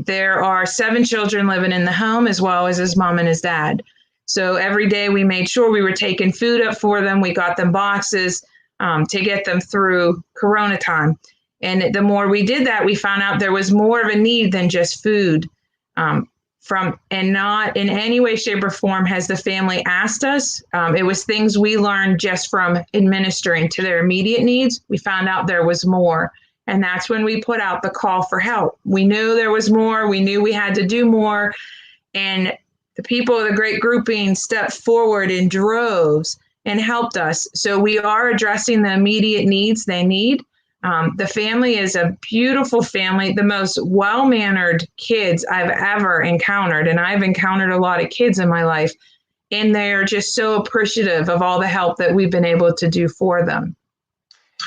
There are 7 children living in the home, as well as his mom and his dad. So every day we made sure we were taking food up for them. We got them boxes to get them through Corona time. And the more we did that, we found out there was more of a need than just food. And not in any way, shape, or form has the family asked us. It was things we learned just from administering to their immediate needs. We found out there was more. And that's when we put out the call for help. We knew there was more. We knew we had to do more. And the people of the Great Grouping stepped forward in droves and helped us. So we are addressing the immediate needs they need. The family is a beautiful family, the most well-mannered kids I've ever encountered. And I've encountered a lot of kids in my life. And they're just so appreciative of all the help that we've been able to do for them.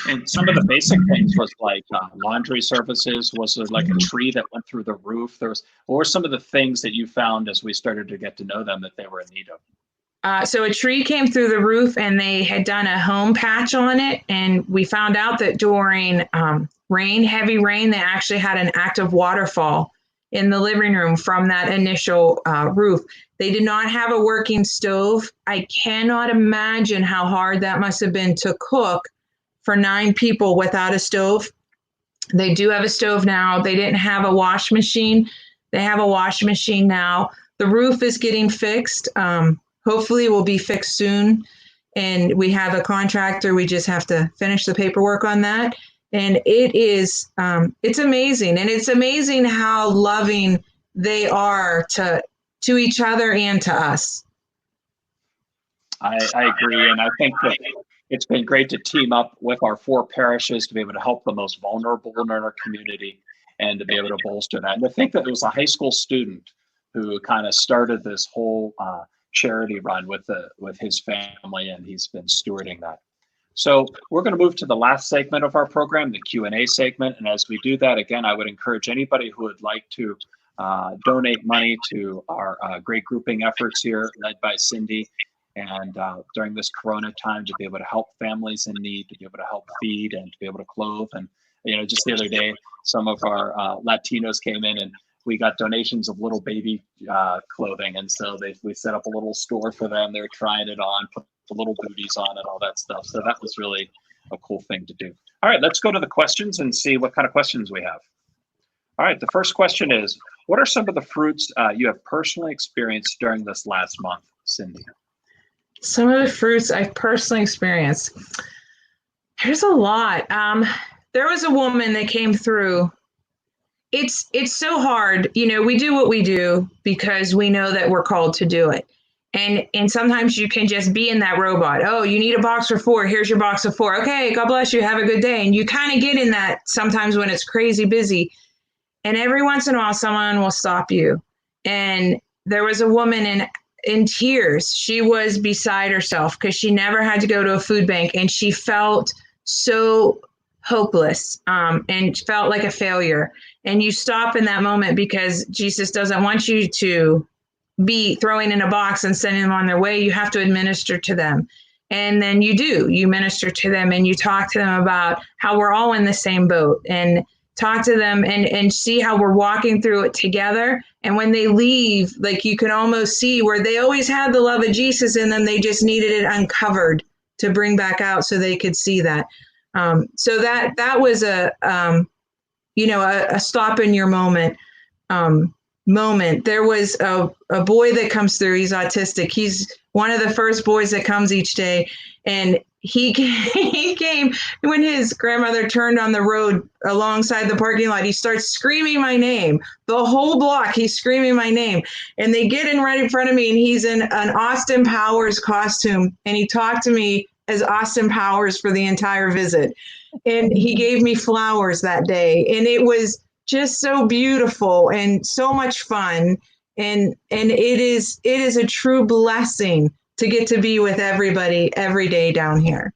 And some of the basic things was like laundry services. Was there like a tree that went through the roof? What were some of the things that you found as we started to get to know them that they were in need of? So a tree came through the roof, and they had done a home patch on it. And we found out that during heavy rain, they actually had an active waterfall in the living room from that initial roof. They did not have a working stove. I cannot imagine how hard that must have been to cook for 9 people without a stove. They do have a stove now. They didn't have a wash machine. They have a wash machine now. The roof is getting fixed. Hopefully it will be fixed soon. And we have a contractor. We just have to finish the paperwork on that. And it is, it's amazing. And it's amazing how loving they are to each other and to us. I agree. And I think that it's been great to team up with our 4 parishes to be able to help the most vulnerable in our community and to be able to bolster that. And I think that it was a high school student who kind of started this whole charity run with his family, and he's been stewarding that. So we're going to move to the last segment of our program, the Q&A segment. And as we do that, again, I would encourage anybody who would like to donate money to our great grouping efforts here led by Cindy. And during this Corona time, to be able to help families in need, to be able to help feed, and to be able to clothe. And, just the other day, some of our Latinos came in and we got donations of little baby clothing. And so we set up a little store for them. They're trying it on, put the little booties on and all that stuff. So that was really a cool thing to do. All right, let's go to the questions and see what kind of questions we have. All right, the first question is, what are some of the fruits you have personally experienced during this last month, Cindy? Some of the fruits I've personally experienced. There's a lot. There was a woman that came through. It's so hard. We do what we do because we know that we're called to do it. And sometimes you can just be in that robot. Oh, you need a box for 4. Here's your box of 4. Okay, God bless you. Have a good day. And you kind of get in that sometimes when it's crazy busy. And every once in a while, someone will stop you. And there was a woman in tears. She was beside herself because she never had to go to a food bank, and she felt so hopeless and felt like a failure. And you stop in that moment because Jesus doesn't want you to be throwing in a box and sending them on their way. You have to administer to them. And then you minister to them, and you talk to them about how we're all in the same boat, and talk to them and see how we're walking through it together. And when they leave, like, you can almost see where they always had the love of Jesus in them. They just needed it uncovered to bring back out so they could see that. So that was a stop in your moment. There was a boy that comes through. He's autistic. He's one of the first boys that comes each day. And he came when his grandmother turned on the road alongside the parking lot. He starts screaming my name. The whole block, he's screaming my name. And they get in right in front of me, and he's in an Austin Powers costume. And he talked to me as Austin Powers for the entire visit. And he gave me flowers that day. And it was just so beautiful and so much fun. And it is a true blessing to get to be with everybody every day down here.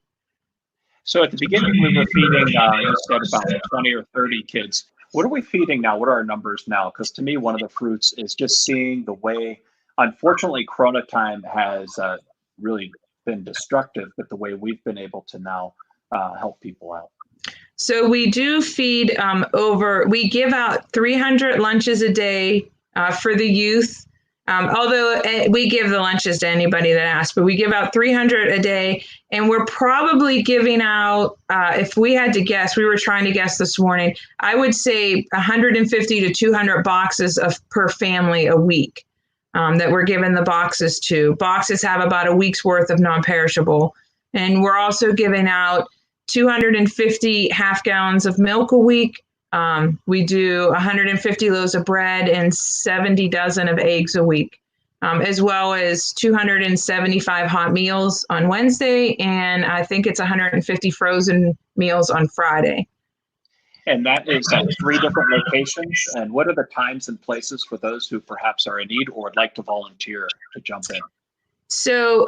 So at the beginning, we were feeding, you said about 20 or 30 kids. What are we feeding now? What are our numbers now? Because to me, one of the fruits is just seeing the way, unfortunately, Corona time has really been destructive, but the way we've been able to now help people out. So we do feed we give out 300 lunches a day for the youth. Although we give the lunches to anybody that asks, but we give out 300 a day, and we're probably giving out, if we had to guess, we were trying to guess this morning, I would say 150 to 200 boxes per family a week that we're giving the boxes to. Boxes have about a week's worth of non-perishable, and we're also giving out 250 half gallons of milk a week. We do 150 loaves of bread and 70 dozen of eggs a week, as well as 275 hot meals on Wednesday, and I think it's 150 frozen meals on Friday. And that is at 3 different locations. And what are the times and places for those who perhaps are in need or would like to volunteer to jump in? So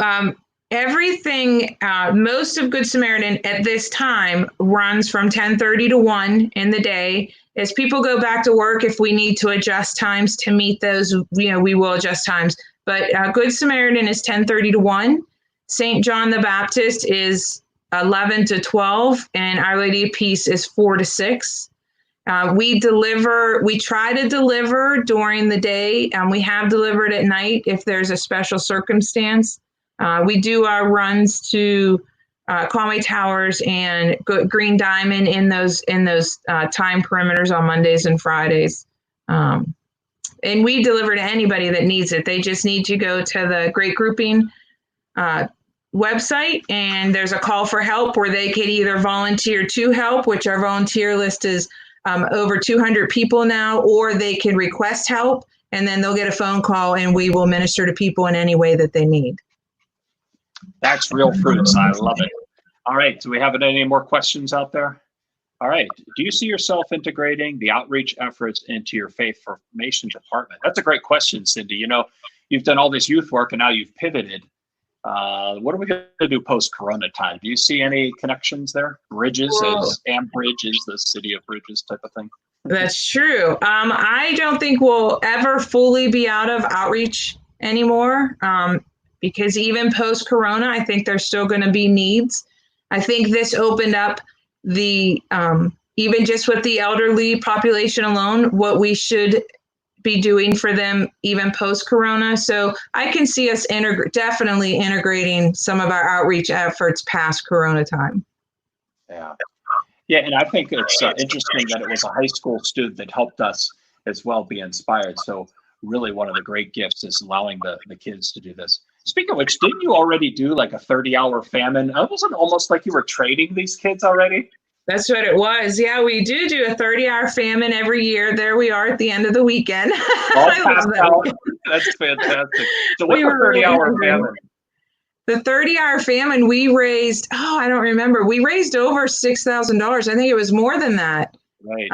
everything, most of Good Samaritan at this time runs from 10:30 to 1 in the day. As people go back to work, if we need to adjust times to meet those, we will adjust times. But Good Samaritan is 10:30 to 1. St. John the Baptist is 11 to 12, and Our Lady of Peace is 4 to 6. We try to deliver during the day, and we have delivered at night if there's a special circumstance. We do our runs to Conway Towers and Green Diamond in those time perimeters on Mondays and Fridays. And we deliver to anybody that needs it. They just need to go to the Great Grouping website, and there's a call for help where they could either volunteer to help, which our volunteer list is over 200 people now, or they can request help, and then they'll get a phone call, and we will minister to people in any way that they need. That's real fruits. I love it. All right. Do we have any more questions out there? All right. Do you see yourself integrating the outreach efforts into your faith formation department? That's a great question, Cindy. You've done all this youth work and now you've pivoted. What are we going to do post-Corona time? Do you see any connections there? Bridges, as Ambridge is the city of bridges type of thing? That's true. I don't think we'll ever fully be out of outreach anymore. Because even post-Corona, I think there's still going to be needs. I think this opened up the, even just with the elderly population alone, what we should be doing for them even post-Corona. So I can see us definitely integrating some of our outreach efforts past Corona time. Yeah, and I think it's interesting that it was a high school student that helped us as well be inspired. So really one of the great gifts is allowing the kids to do this. Speaking of which, didn't you already do like a 30-hour famine? It wasn't almost like you were training these kids already? That's what it was. Yeah, we do a 30-hour famine every year. There we are at the end of the weekend. All passed out. That's fantastic. So what's the 30-hour famine? The 30-hour famine, we raised, I don't remember. We raised over $6,000. I think it was more than that. Right.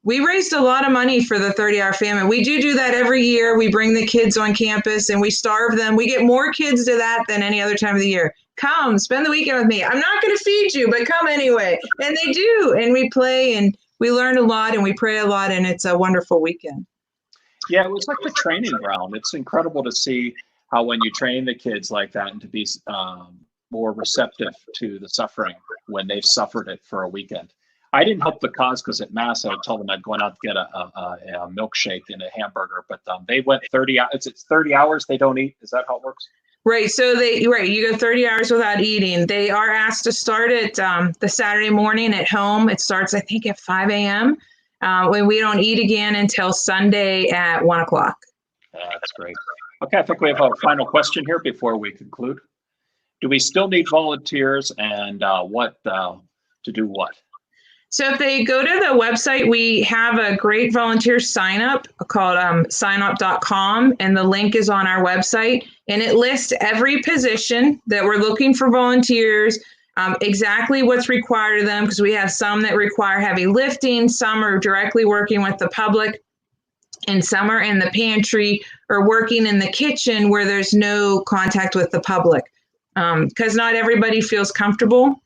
We raised a lot of money for the 30-hour famine. We do that every year. We bring the kids on campus and we starve them. We get more kids to that than any other time of the year. Come, spend the weekend with me. I'm not going to feed you, but come anyway. And they do. And we play and we learn a lot and we pray a lot, and it's a wonderful weekend. Yeah, it was like the training ground. It's incredible to see how when you train the kids like that and to be more receptive to the suffering when they've suffered it for a weekend. I didn't help the cause because at Mass, I would tell them I'd go out to get a milkshake and a hamburger, but they went 30 hours. It's 30 hours they don't eat. Is that how it works? Right. So you go 30 hours without eating. They are asked to start at the Saturday morning at home. It starts, I think, at 5 a.m. When we don't eat again until Sunday at 1 o'clock. That's great. Okay, I think we have a final question here before we conclude. Do we still need volunteers, and what to do what? So if they go to the website, we have a great volunteer sign up called signup.com, and the link is on our website, and it lists every position that we're looking for volunteers, exactly what's required of them, because we have some that require heavy lifting, some are directly working with the public, and some are in the pantry or working in the kitchen where there's no contact with the public, because not everybody feels comfortable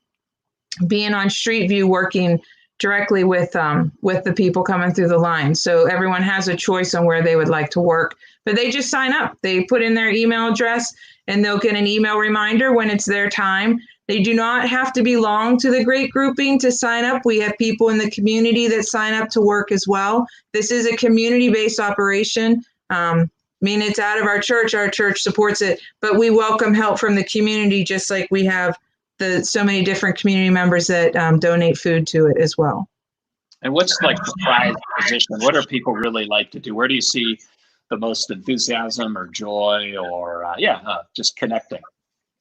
being on street view working directly with the people coming through the line. So everyone has a choice on where they would like to work, but they just sign up. They put in their email address and they'll get an email reminder when it's their time. They do not have to belong to the Great Grouping to sign up. We have people in the community that sign up to work as well. This is a community-based operation. I mean, it's out of our church supports it, but we welcome help from the community, just like we have so many different community members that donate food to it as well. And what's like the prize position? What do people really like to do? Where do you see the most enthusiasm or joy or just connecting?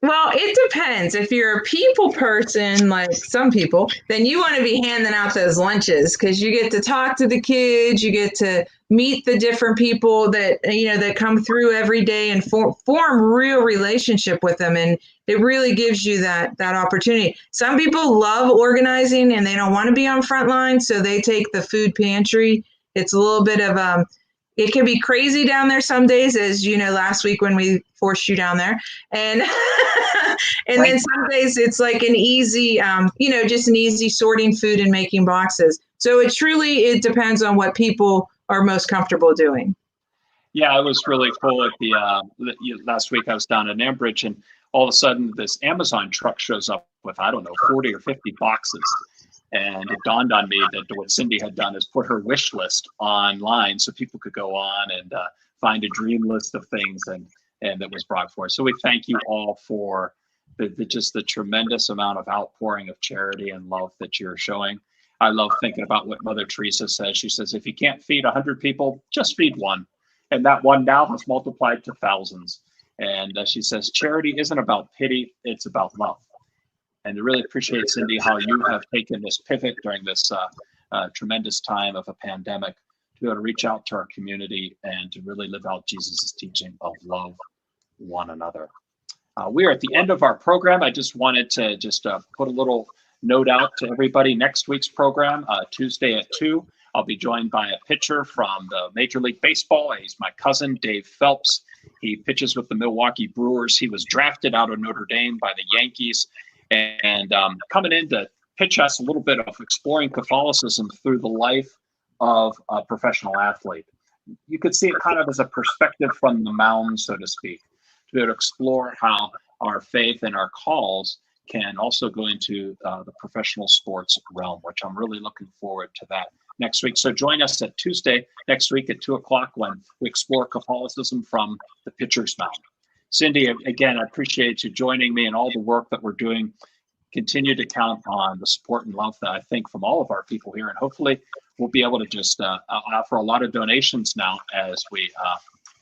Well, it depends. If you're a people person, like some people, then you want to be handing out those lunches because you get to talk to the kids, you get to meet the different people that, that come through every day and form real relationship with them. And it really gives you that opportunity. Some people love organizing and they don't want to be on front lines, so they take the food pantry. It's a little bit of it can be crazy down there some days, as you know, last week when we forced you down there. And and then some days it's like an easy, just an easy sorting food and making boxes. So it depends on what people are most comfortable doing. Yeah, it was really cool. At the last week I was down in Ambridge, and all of a sudden this Amazon truck shows up with, 40 or 50 boxes. And it dawned on me that what Cindy had done is put her wish list online so people could go on and find a dream list of things and that was brought forth. So we thank you all for the tremendous amount of outpouring of charity and love that you're showing. I love thinking about what Mother Teresa says. She says, if you can't feed 100 people, just feed one. And that one now has multiplied to thousands. And she says, charity isn't about pity, it's about love. And I really appreciate, Cindy, how you have taken this pivot during this tremendous time of a pandemic to be able to reach out to our community and to really live out Jesus' teaching of love one another. We are at the end of our program. I just wanted to put a little note out to everybody. Next week's program, Tuesday at 2, I'll be joined by a pitcher from the Major League Baseball. He's my cousin, Dave Phelps. He pitches with the Milwaukee Brewers. He was drafted out of Notre Dame by the Yankees. And coming in to pitch us a little bit of exploring Catholicism through the life of a professional athlete. You could see it kind of as a perspective from the mound, so to speak, to be able to explore how our faith and our calls can also go into the professional sports realm, which I'm really looking forward to that next week. So join us at Tuesday next week at 2 o'clock when we explore Catholicism from the pitcher's mound. Cindy, again, I appreciate you joining me and all the work that we're doing. Continue to count on the support and love that I think from all of our people here. And hopefully we'll be able to just offer a lot of donations now as we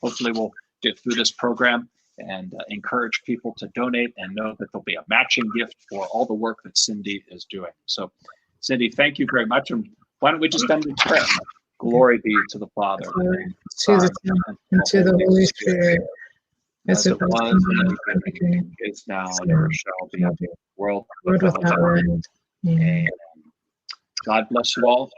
hopefully we'll get through this program and encourage people to donate and know that there'll be a matching gift for all the work that Cindy is doing. So Cindy, thank you very much. And why don't we just end in prayer? Glory be to the Father, and to the Son, and to the Holy Spirit. As it was in the beginning, is now, and ever shall be, world without end. Amen. God bless you all.